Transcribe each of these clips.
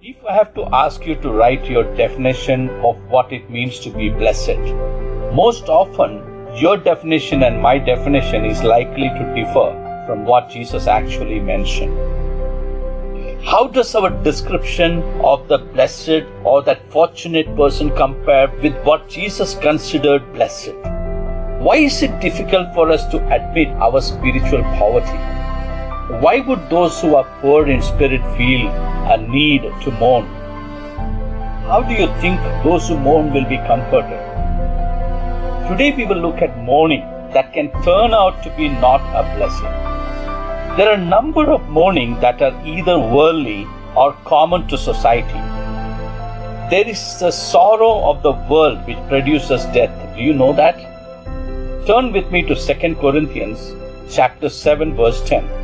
If I have to ask you to write your definition of what it means to be blessed, most often your definition and my definition is likely to differ from what Jesus actually mentioned. How does our description of the blessed or that fortunate person compare with what Jesus considered blessed? Why is it difficult for us to admit our spiritual poverty? Why would those who are poor in spirit feel a need to mourn? How do you think those who mourn will be comforted? Today we will look at mourning that can turn out to be not a blessing. There are a number of mourning that are either worldly or common to society. There is the sorrow of the world which produces death. Do you know that? Turn with me to 2 Corinthians chapter 7 verse 10.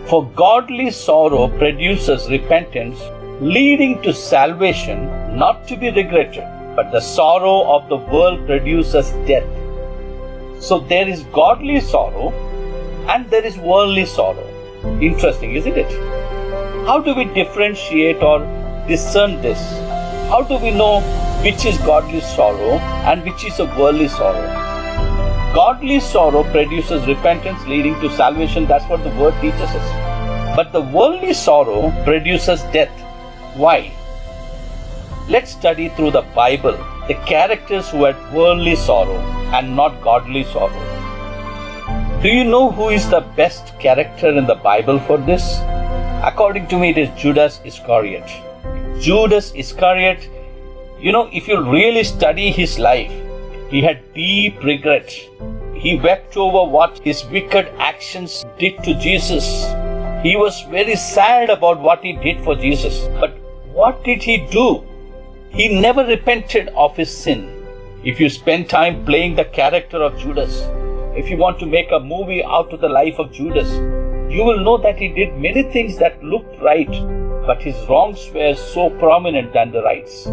For godly sorrow produces repentance, leading to salvation, not to be regretted, but the sorrow of the world produces death. So there is godly sorrow and there is worldly sorrow. Interesting, isn't it? How do we differentiate or discern this? How do we know which is godly sorrow and which is a worldly sorrow? Godly sorrow produces repentance leading to salvation. That's what the word teaches us. But the worldly sorrow produces death. Why? Let's study through the Bible the characters who had worldly sorrow and not godly sorrow. Do you know who is the best character in the Bible for this? According to me, it is Judas Iscariot. Judas Iscariot, if you really study his life, he had deep regret. He wept over what his wicked actions did to Jesus. He was very sad about what he did for Jesus. But what did he do? He never repented of his sin. If you spend time playing the character of Judas, if you want to make a movie out of the life of Judas, you will know that he did many things that looked right, but his wrongs were so prominent than the rights.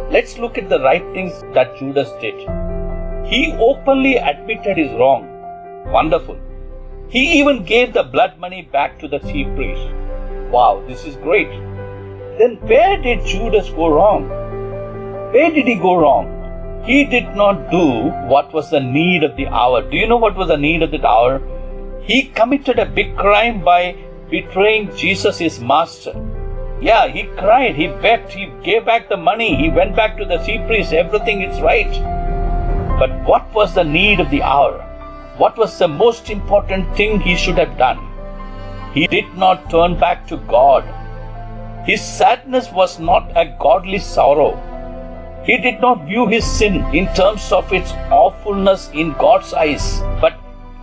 Let's look at the right things that Judas did. He openly admitted his wrong. Wonderful. He even gave the blood money back to the chief priest. Wow, this is great. Then where did Judas go wrong? Where did he go wrong? He did not do what was the need of the hour. Do you know what was the need of the hour? He committed a big crime by betraying Jesus, his master. Yeah, he cried, he wept, he gave back the money, he went back to the chief priest, everything is right. But what was the need of the hour? What was the most important thing he should have done? He did not turn back to God. His sadness was not a godly sorrow. He did not view his sin in terms of its awfulness in God's eyes, but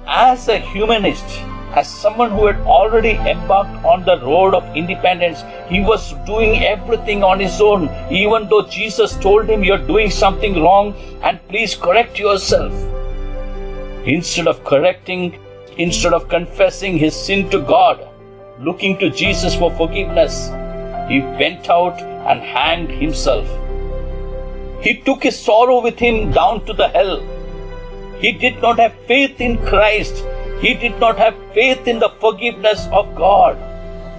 as a humanist, as someone who had already embarked on the road of independence. He was doing everything on his own, even though Jesus told him, "You're doing something wrong and please correct yourself." Instead of correcting, instead of confessing his sin to God, looking to Jesus for forgiveness, he went out and hanged himself. He took his sorrow with him down to the hell. He did not have faith in Christ. He did not have faith in the forgiveness of God.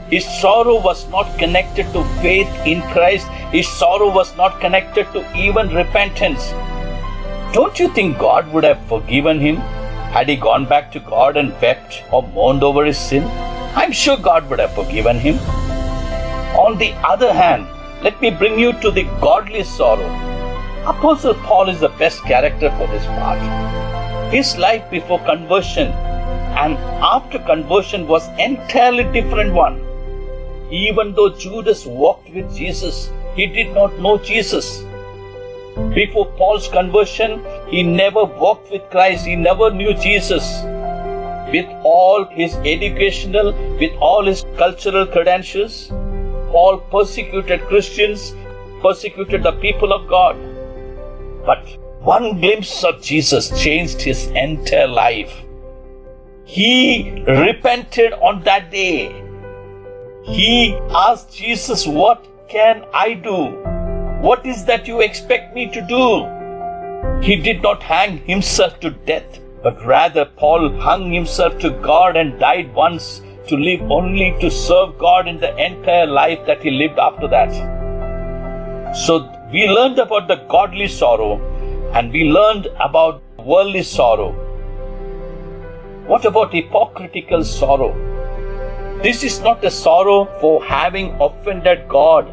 His sorrow was not connected to faith in Christ. His sorrow was not connected to even repentance. Don't you think God would have forgiven him had he gone back to God and wept or mourned over his sin? I'm sure God would have forgiven him. On the other hand, let me bring you to the godly sorrow. Apostle Paul is the best character for this part. His life before conversion and after conversion was entirely different one. Even though Judas walked with Jesus, he did not know Jesus. Before Paul's conversion, he never walked with Christ. He never knew Jesus. With all his educational, with all his cultural credentials, Paul persecuted Christians, persecuted the people of God. But one glimpse of Jesus changed his entire life. He repented on that day. He asked Jesus, "What can I do? What is that you expect me to do?" He did not hang himself to death, but rather Paul hung himself to God and died once to live only to serve God in the entire life that he lived after that. So we learned about the godly sorrow and we learned about worldly sorrow. What about hypocritical sorrow? This is not a sorrow for having offended God.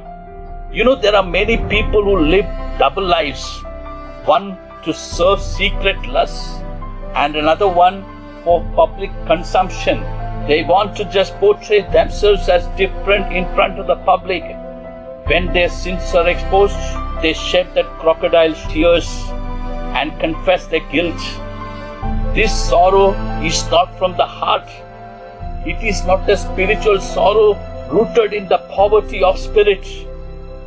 You know, there are many people who live double lives. One to serve secret lusts and another one for public consumption. They want to just portray themselves as different in front of the public. When their sins are exposed, they shed that crocodile tears and confess their guilt. This sorrow is not from the heart. It is not a spiritual sorrow rooted in the poverty of spirit.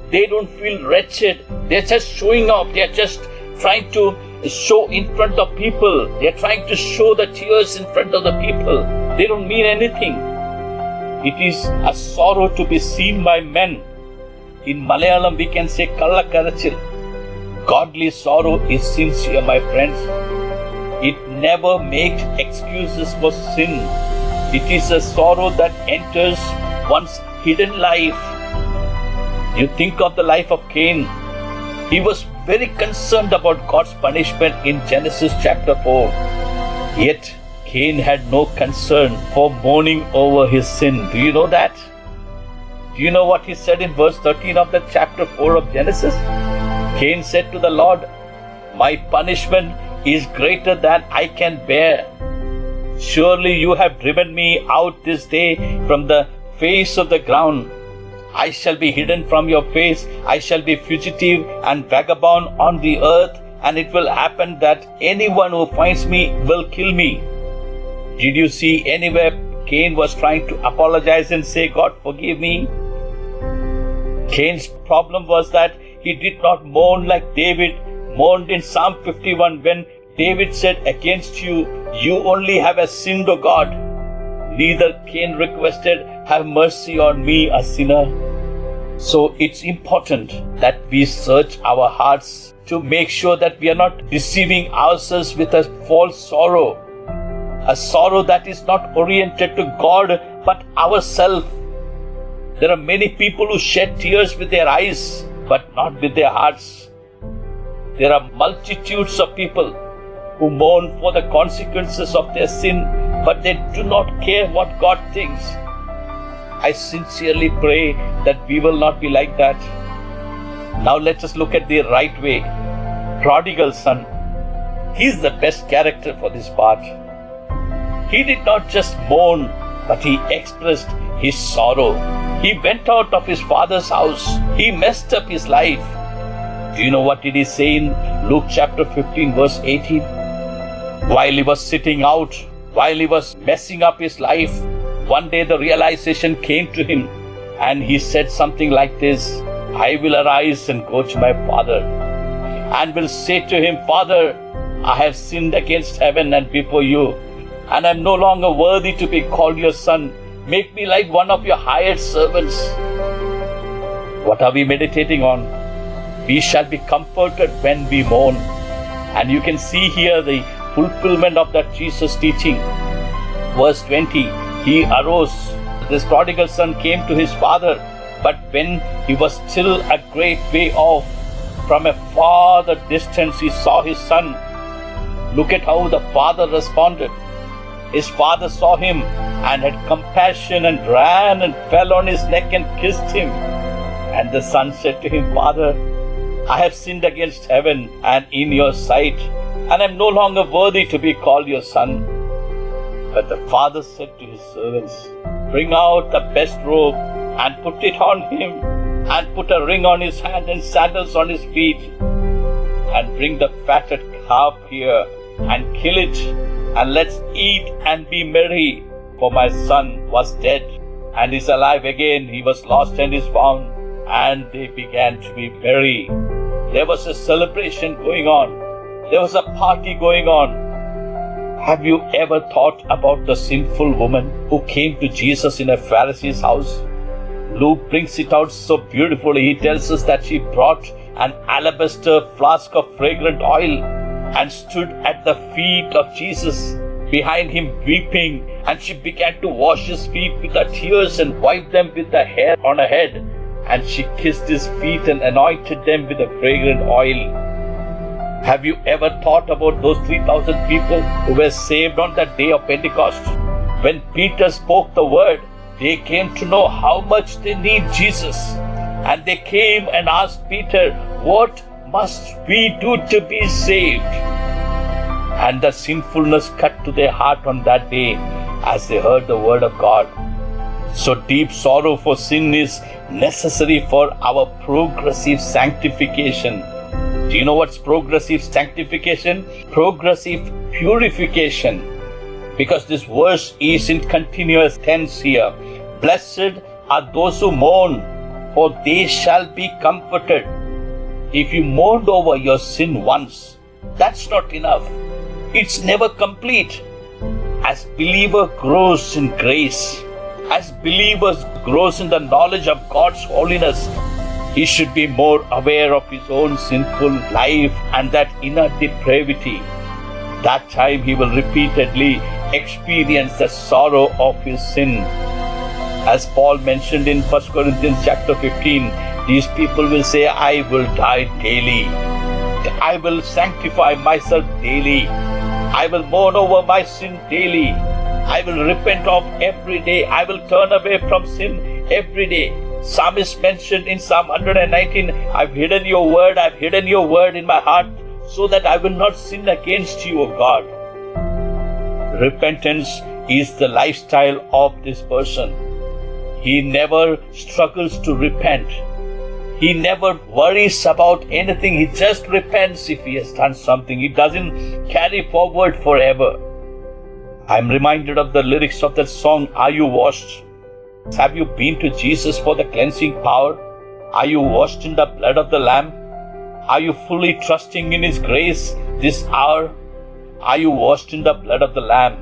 They don't feel wretched. They're just showing up. They're just trying to show in front of people. They're trying to show the tears in front of the people. They don't mean anything. It is a sorrow to be seen by men. In Malayalam we can say Kalla Karachil. Godly sorrow is sincere, my friends. It never makes excuses for sin. It is a sorrow that enters one's hidden life. You think of the life of Cain. He was very concerned about God's punishment in Genesis chapter 4. Yet Cain had no concern for mourning over his sin. Do you know that? Do you know what he said in verse 13 of the chapter 4 of Genesis? Cain said to the Lord, "My punishment is greater than I can bear. Surely you have driven me out this day from the face of the ground. I shall be hidden from your face. I shall be fugitive and vagabond on the earth, and it will happen that anyone who finds me will kill me." Did you see anywhere Cain was trying to apologize and say, "God, forgive me"? Cain's problem was that he did not mourn like David mourned in Psalm 51 when David said, "Against you, you only have sinned, O God." Neither Cain requested, "Have mercy on me, a sinner." So it's important that we search our hearts to make sure that we are not deceiving ourselves with a false sorrow. A sorrow that is not oriented to God but ourselves. There are many people who shed tears with their eyes but not with their hearts. There are multitudes of people who mourn for the consequences of their sin, but they do not care what God thinks. I sincerely pray that we will not be like that. Now let us look at the right way. Prodigal son. He's the best character for this part. He did not just mourn, but he expressed his sorrow. He went out of his father's house. He messed up his life. Do you know what did he say in Luke chapter 15 verse 18? While he was sitting out, while he was messing up his life, one day the realization came to him and he said something like this, "I will arise and go to my father and will say to him, Father, I have sinned against heaven and before you, and I am no longer worthy to be called your son. Make me like one of your hired servants." What are we meditating on? We shall be comforted when we mourn. And you can see here the fulfillment of that Jesus teaching. Verse 20, he arose. This prodigal son came to his father, but when he was still a great way off, from a farther distance he saw his son. Look at how the father responded. His father saw him and had compassion and ran and fell on his neck and kissed him. And the son said to him, "Father, I have sinned against heaven and in your sight, and am no longer worthy to be called your son." But the father said to his servants, "Bring out the best robe and put it on him, and put a ring on his hand and sandals on his feet, and bring the fatted calf here and kill it, and let's eat and be merry. For my son was dead and is alive again. He was lost and is found." And they began to be merry. There was a celebration going on. There was a party going on. Have you ever thought about the sinful woman who came to Jesus in a Pharisee's house? Luke brings it out so beautifully. He tells us that she brought an alabaster flask of fragrant oil and stood at the feet of Jesus behind him weeping, and she began to wash his feet with her tears and wipe them with the hair on her head. And she kissed his feet and anointed them with a fragrant oil. Have you ever thought about those 3,000 people who were saved on that day of Pentecost? When Peter spoke the word, they came to know how much they need Jesus. And they came and asked Peter, "What must we do to be saved?" And the sinfulness cut to their heart on that day as they heard the word of God. So deep sorrow for sin is necessary for our progressive sanctification. Do you know what's progressive sanctification? Progressive purification. Because this verse is in continuous tense here. Blessed are those who mourn, for they shall be comforted. If you mourned over your sin once, that's not enough. It's never complete. As believer grows in grace, as believers grows in the knowledge of God's holiness, he should be more aware of his own sinful life and that inner depravity. That time he will repeatedly experience the sorrow of his sin. As Paul mentioned in 1 Corinthians chapter 15, these people will say, "I will die daily. I will sanctify myself daily. I will mourn over my sin daily. I will repent of every day. I will turn away from sin every day." Psalmist mentioned in Psalm 119, "I've hidden your word in my heart so that I will not sin against you, O God." Repentance is the lifestyle of this person. He never struggles to repent. He never worries about anything. He just repents if he has done something. He doesn't carry forward forever. I'm reminded of the lyrics of that song, "Are you washed?" Have you been to Jesus for the cleansing power? Are you washed in the blood of the Lamb? Are you fully trusting in His grace this hour? Are you washed in the blood of the Lamb?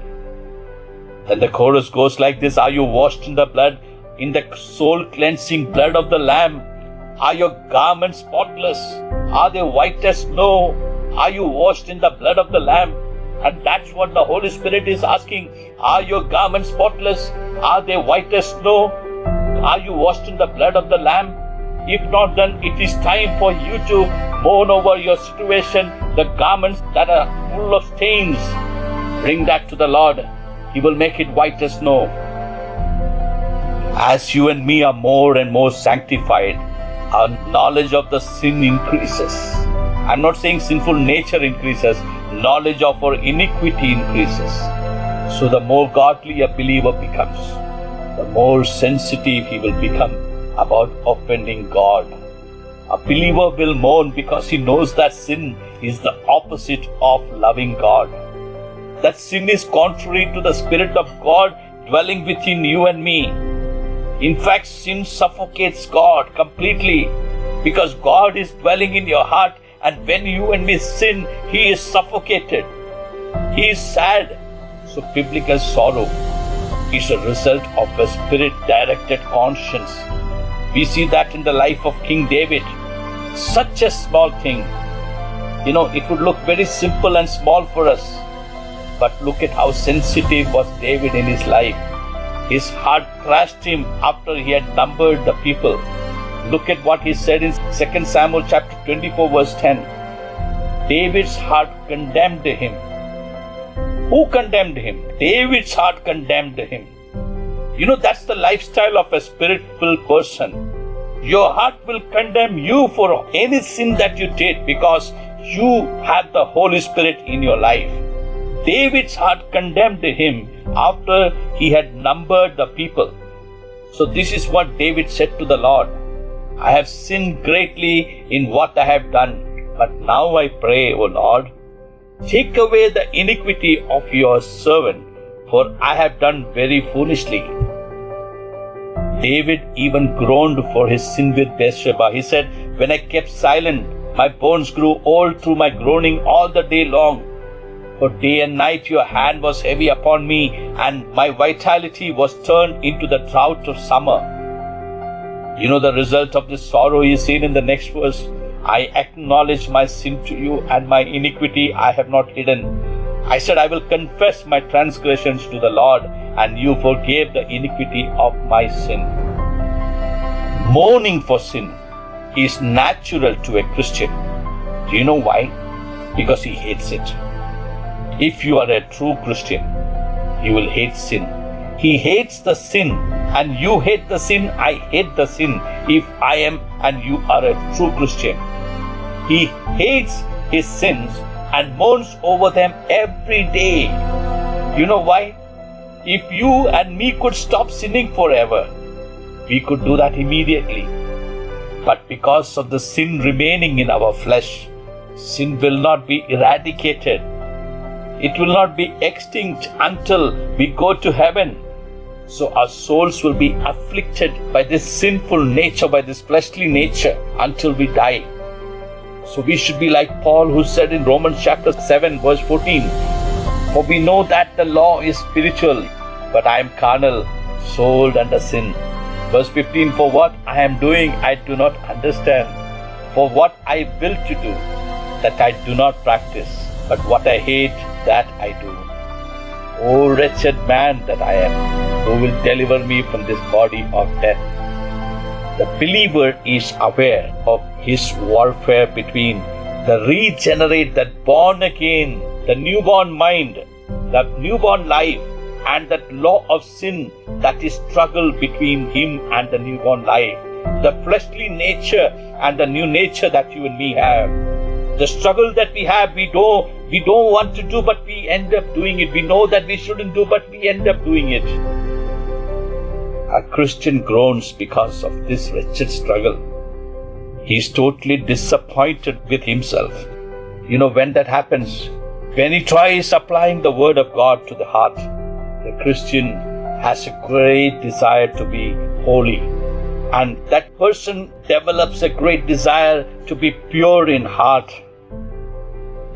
Then the chorus goes like this: "Are you washed in the blood, in the soul cleansing blood of the Lamb? Are your garments spotless? Are they white as snow? Are you washed in the blood of the Lamb?" And that's what the Holy Spirit is asking. Are your garments spotless? Are they white as snow? Are you washed in the blood of the Lamb? If not, then it is time for you to mourn over your situation, the garments that are full of stains. Bring that to the Lord. He will make it white as snow. As you and me are more and more sanctified, our knowledge of the sin increases. I'm not saying sinful nature increases, knowledge of our iniquity increases. So the more godly a believer becomes, the more sensitive he will become about offending God. A believer will mourn because he knows that sin is the opposite of loving God. That sin is contrary to the Spirit of God dwelling within you and me. In fact, sin suffocates God completely because God is dwelling in your heart, and when you and me sin, He is suffocated. He is sad. So biblical sorrow is a result of a Spirit-directed conscience. We see that in the life of King David. Such a small thing. It would look very simple and small for us. But look at how sensitive was David in his life. His heart crushed him after he had numbered the people. Look at what he said in 2 Samuel chapter 24 verse 10. David's heart condemned him. Who condemned him? David's heart condemned him. That's the lifestyle of a spirit-filled person. Your heart will condemn you for any sin that you did because you have the Holy Spirit in your life. David's heart condemned him after he had numbered the people. So this is what David said to the Lord. I have sinned greatly in what I have done, but now I pray, O Lord, take away the iniquity of your servant, for I have done very foolishly. David even groaned for his sin with Bathsheba. He said, when I kept silent, my bones grew old through my groaning all the day long. For day and night your hand was heavy upon me, and my vitality was turned into the drought of summer. The result of this sorrow is seen in the next verse. I acknowledge my sin to you, and my iniquity I have not hidden. I said, I will confess my transgressions to the Lord, and you forgave the iniquity of my sin. Mourning for sin is natural to a Christian. Do you know why? Because he hates it. If you are a true Christian, you will hate sin. He hates the sin, and you hate the sin. I hate the sin. If I am and you are a true Christian, he hates his sins and mourns over them every day. You know why? If you and me could stop sinning forever, we could do that immediately. But because of the sin remaining in our flesh, sin will not be eradicated. It will not be extinct until we go to heaven. So our souls will be afflicted by this sinful nature, by this fleshly nature, until we die. So we should be like Paul, who said in Romans chapter 7 verse 14, for we know that the law is spiritual, but I am carnal, sold under sin. Verse 15, for what I am doing I do not understand. For what I will to do, that I do not practice, but what I hate, that I do. O wretched man that I am, who will deliver me from this body of death? The believer is aware of his warfare between the regenerate, that born again, the newborn mind, that newborn life, and that law of sin, that is struggle between him and the newborn life. The fleshly nature and the new nature that you and me have. The struggle that we have, we don't want to do, but we end up doing it. We know that we shouldn't do, but we end up doing it. A Christian groans because of this wretched struggle. He is totally disappointed with himself. You know, when that happens, when he tries applying the word of God to the heart, the Christian has a great desire to be holy. And that person develops a great desire to be pure in heart.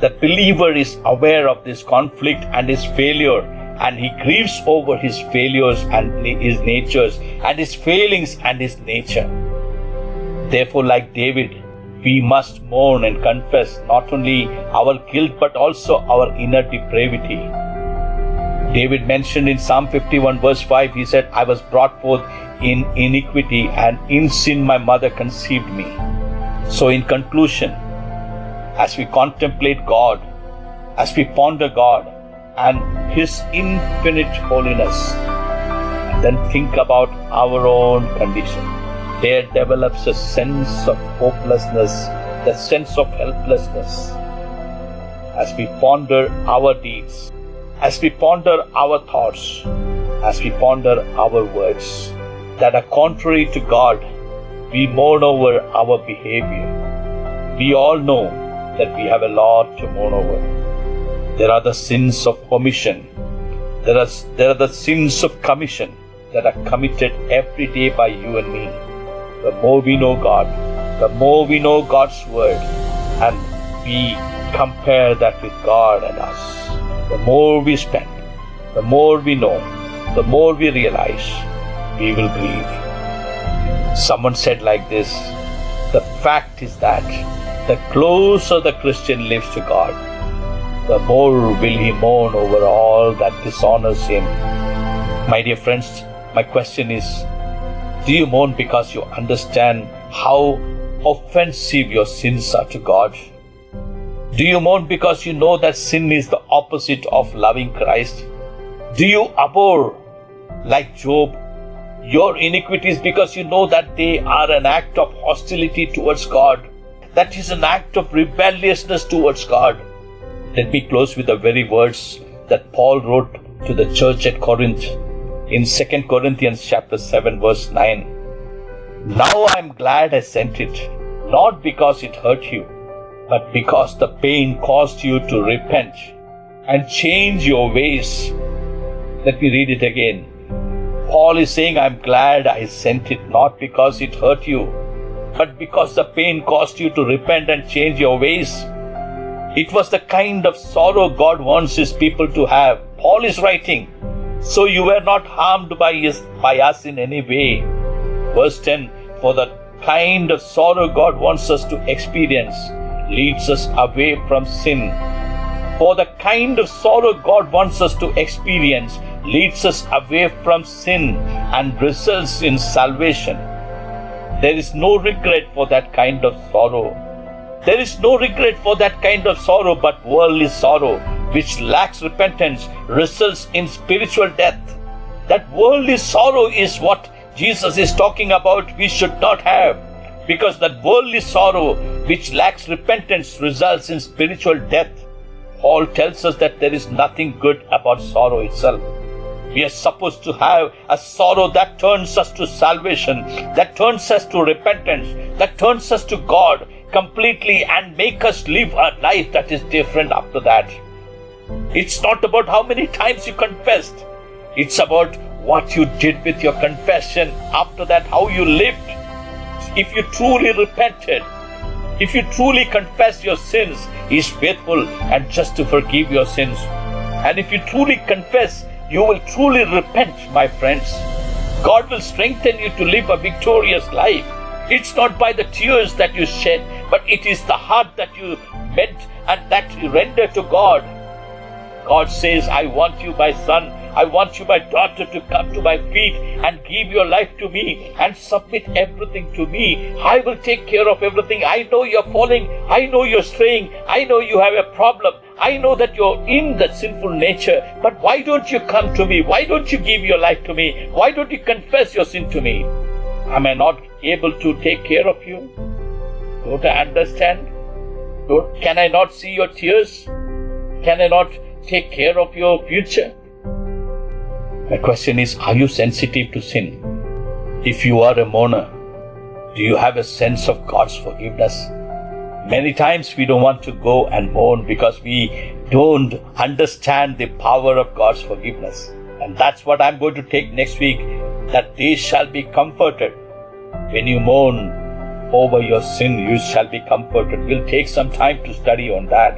The believer is aware of this conflict and his failure, and he grieves over his failures and his natures, and his failings and his nature. Therefore, like David, we must mourn and confess not only our guilt but also our inner depravity. David mentioned in Psalm 51 verse 5, he said, I was brought forth in iniquity, and in sin my mother conceived me. So in conclusion, as we contemplate God, as we ponder God and His infinite holiness, then think about our own condition. There develops a sense of hopelessness, the sense of helplessness. As we ponder our deeds, as we ponder our thoughts, as we ponder our words that are contrary to God, we mourn over our behavior. We all know that we have a lot to mourn over. There are the sins of omission. There are the sins of commission that are committed every day by you and me. The more we know God, the more we know God's word, and we compare that with God and us, the more we spend, the more we know, the more we realize, we will grieve. Someone said like this, the fact is that the closer the Christian lives to God, the more will he mourn over all that dishonors him. My dear friends, my question is, do you mourn because you understand how offensive your sins are to God? Do you mourn because you know that sin is the opposite of loving Christ? Do you abhor, like Job, your iniquities because you know that they are an act of hostility towards God? That is an act of rebelliousness towards God. Let me close with the very words that Paul wrote to the church at Corinth in 2 Corinthians chapter 7 verse 9. Now I am glad I sent it, not because it hurt you, but because the pain caused you to repent and change your ways. Let me read it again. Paul is saying, I'm glad I sent it, not because it hurt you, but because the pain caused you to repent and change your ways. It was the kind of sorrow God wants His people to have. Paul is writing, so you were not harmed by us in any way. Verse 10, for the kind of sorrow God wants us to experience leads us away from sin. For the kind of sorrow God wants us to experience leads us away from sin and results in salvation. There is no regret for that kind of sorrow. There is no regret for that kind of sorrow, but worldly sorrow, which lacks repentance, results in spiritual death. That worldly sorrow is what Jesus is talking about we should not have, because that worldly sorrow, which lacks repentance, results in spiritual death. Paul tells us that there is nothing good about sorrow itself. We are supposed to have a sorrow that turns us to salvation, that turns us to repentance, that turns us to God completely and make us live a life that is different after that. It's not about how many times you confessed. It's about what you did with your confession after that, how you lived. If you truly repented, if you truly confess your sins, He is faithful and just to forgive your sins. And if you truly confess, you will truly repent, my friends. God will strengthen you to live a victorious life. It's not by the tears that you shed, but it is the heart that you meant and that you render to God. God says, I want you, my son, I want you, my daughter, to come to my feet and give your life to me and submit everything to me. I will take care of everything. I know you're falling. I know you're straying. I know you have a problem. I know that you're in that sinful nature. But why don't you come to me? Why don't you give your life to me? Why don't you confess your sin to me? Am I not able to take care of you? Don't I understand? Can I not see your tears? Can I not take care of your future? My question is, are you sensitive to sin? If you are a mourner, do you have a sense of God's forgiveness? Many times we don't want to go and mourn because we don't understand the power of God's forgiveness. And that's what I'm going to take next week, that they shall be comforted. When you mourn over your sin, you shall be comforted. We'll take some time to study on that.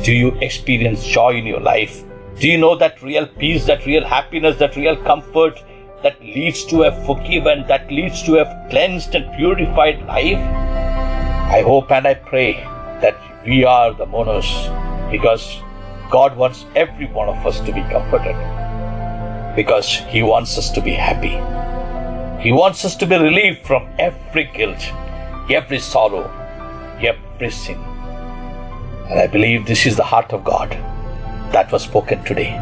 Do you experience joy in your life? Do you know that real peace, that real happiness, that real comfort that leads to a forgiven, that leads to a cleansed and purified life? I hope and I pray that we are the mourners, because God wants every one of us to be comforted, because He wants us to be happy. He wants us to be relieved from every guilt, every sorrow, every sin. And I believe this is the heart of God that was spoken today.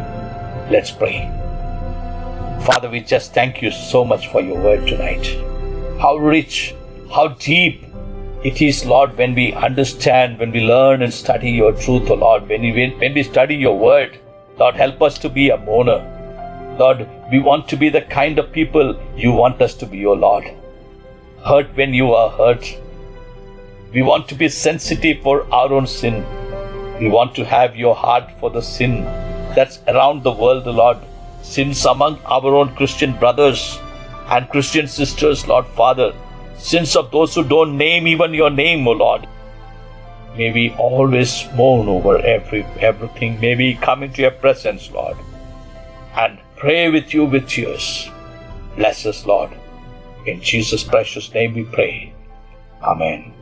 Let's pray. Father, we just thank you so much for your word tonight. How rich, how deep it is, Lord, when we understand, when we learn and study your truth, oh Lord, when we study your word. Lord, help us to be a mourner. Lord, we want to be the kind of people you want us to be, oh Lord. Hurt when you are hurt. We want to be sensitive for our own sin. We want to have your heart for the sin that's around the world, Lord. Sins among our own Christian brothers and Christian sisters, Lord Father. Sins of those who don't name even your name, O Lord. May we always mourn over everything. May we come into your presence, Lord, and pray with you with tears. Bless us, Lord. In Jesus' precious name we pray. Amen.